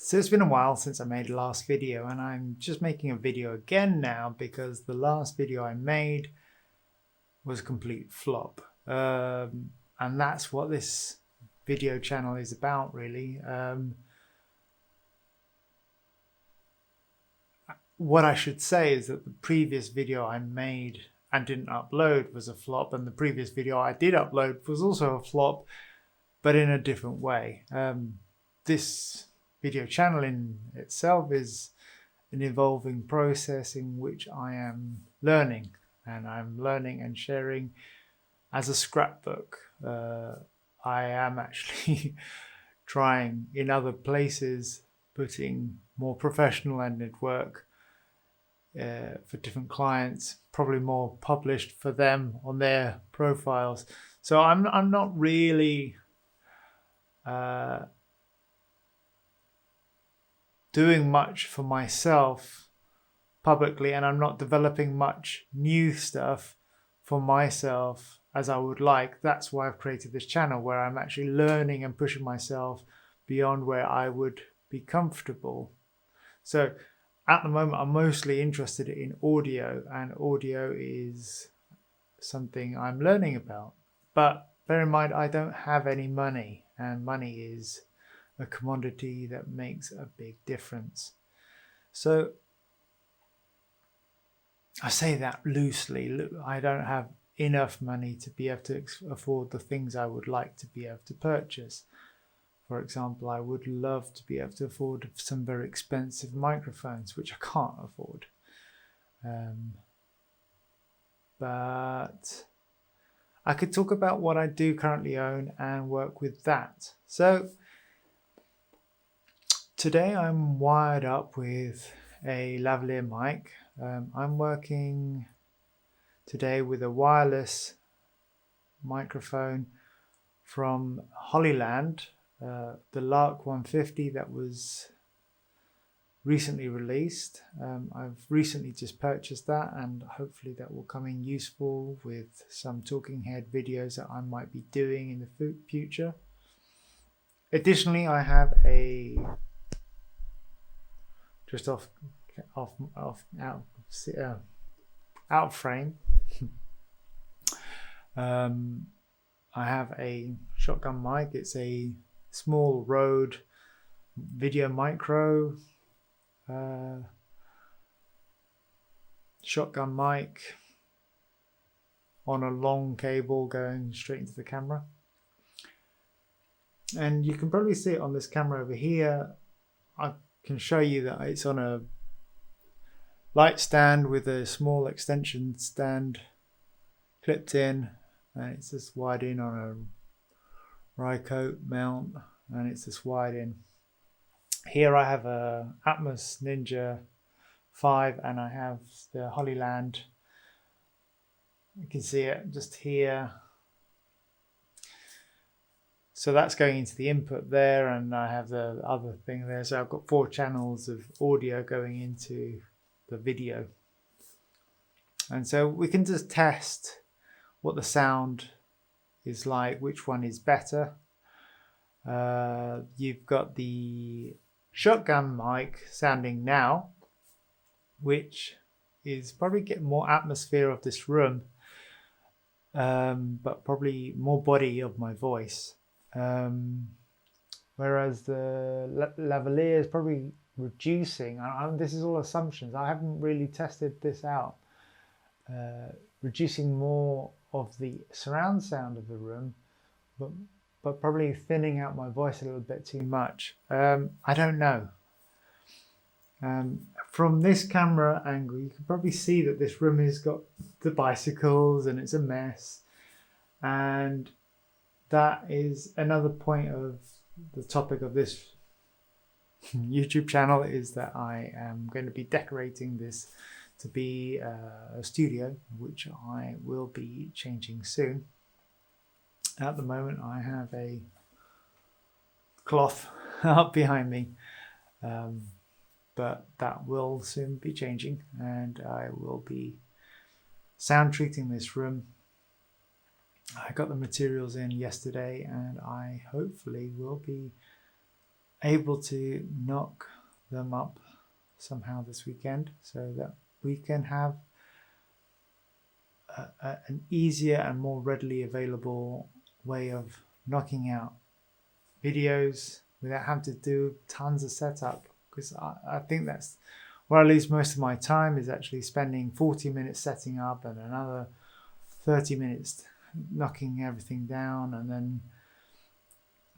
So it's been a while since I made the last video, and I'm just making a video again now because the last video I made was a complete flop. And that's what this video channel is about, really. What I should say is that the previous video I made and didn't upload was a flop, and the previous video I did upload was also a flop, but in a different way. This video channel in itself is an evolving process in which I am learning, and I'm learning and sharing as a scrapbook. I am actually trying in other places, putting more professional-ended work for different clients, probably more published for them on their profiles. So I'm not really doing much for myself publicly, and I'm not developing much new stuff for myself as I would like. That's why I've created this channel, where I'm actually learning and pushing myself beyond where I would be comfortable. So at the moment, I'm mostly interested in audio, and audio is something I'm learning about. But bear in mind, I don't have any money, and money is a commodity that makes a big difference. So I say that loosely. I don't have enough money to be able to afford the things I would like to be able to purchase. For example, I would love to be able to afford some very expensive microphones, which I can't afford. But I could talk about what I do currently own and work with that. So today I'm wired up with a lavalier mic. I'm working today with a wireless microphone from Hollyland, the Lark 150 that was recently released. I've recently just purchased that, and hopefully that will come in useful with some talking head videos that I might be doing in the future. Additionally, I have a just out frame. I have a shotgun mic. It's a small Rode Video Micro shotgun mic on a long cable going straight into the camera. And you can probably see it on this camera over here. I can show you that it's on a light stand with a small extension stand clipped in, and it's just wired in on a Rycote mount, and it's just wired in. Here I have a Atmos Ninja 5, and I have the Hollyland. You can see it just here. So that's going into the input there, and I have the other thing there. So I've got 4 channels of audio going into the video. And so we can just test what the sound is like, which one is better. You've got the shotgun mic sounding now, which is probably getting more atmosphere of this room, but probably more body of my voice. Whereas the lavalier is probably reducing. This is all assumptions. I haven't really tested this out. Reducing more of the surround sound of the room, but probably thinning out my voice a little bit too much. I don't know. From this camera angle, you can probably see that this room has got the bicycles and it's a mess. And that is another point of the topic of this YouTube channel, is that I am going to be decorating this to be a studio, which I will be changing soon. At the moment I have a cloth up behind me, but that will soon be changing, and I will be sound treating this room. I got the materials in yesterday, and I hopefully will be able to knock them up somehow this weekend so that we can have an easier and more readily available way of knocking out videos without having to do tons of setup, because I think that's where I lose most of my time, is actually spending 40 minutes setting up and another 30 minutes knocking everything down, and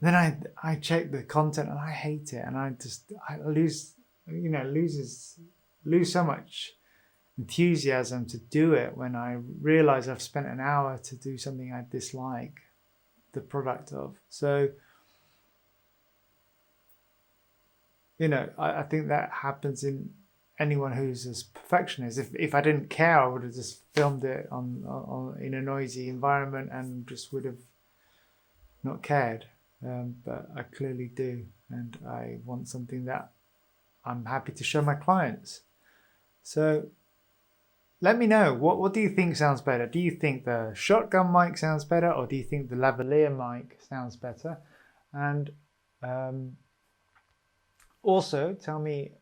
then I check the content and I hate it, and I lose so much enthusiasm to do it when I realize I've spent an hour to do something I dislike the product of. So I think that happens in anyone who's a perfectionist. If I didn't care, I would have just filmed it on in a noisy environment and just would have not cared. But I clearly do, and I want something that I'm happy to show my clients. So let me know, what do you think sounds better? Do you think the shotgun mic sounds better, or do you think the lavalier mic sounds better? And also tell me,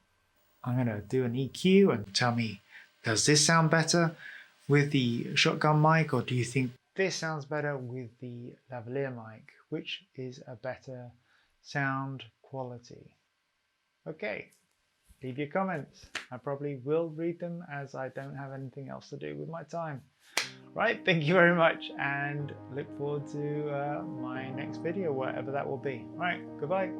I'm going to do an EQ and tell me, does this sound better with the shotgun mic, or do you think this sounds better with the lavalier mic? Which is a better sound quality? Okay, leave your comments. I probably will read them as I don't have anything else to do with my time. Right, thank you very much, and look forward to my next video, whatever that will be. All right, goodbye.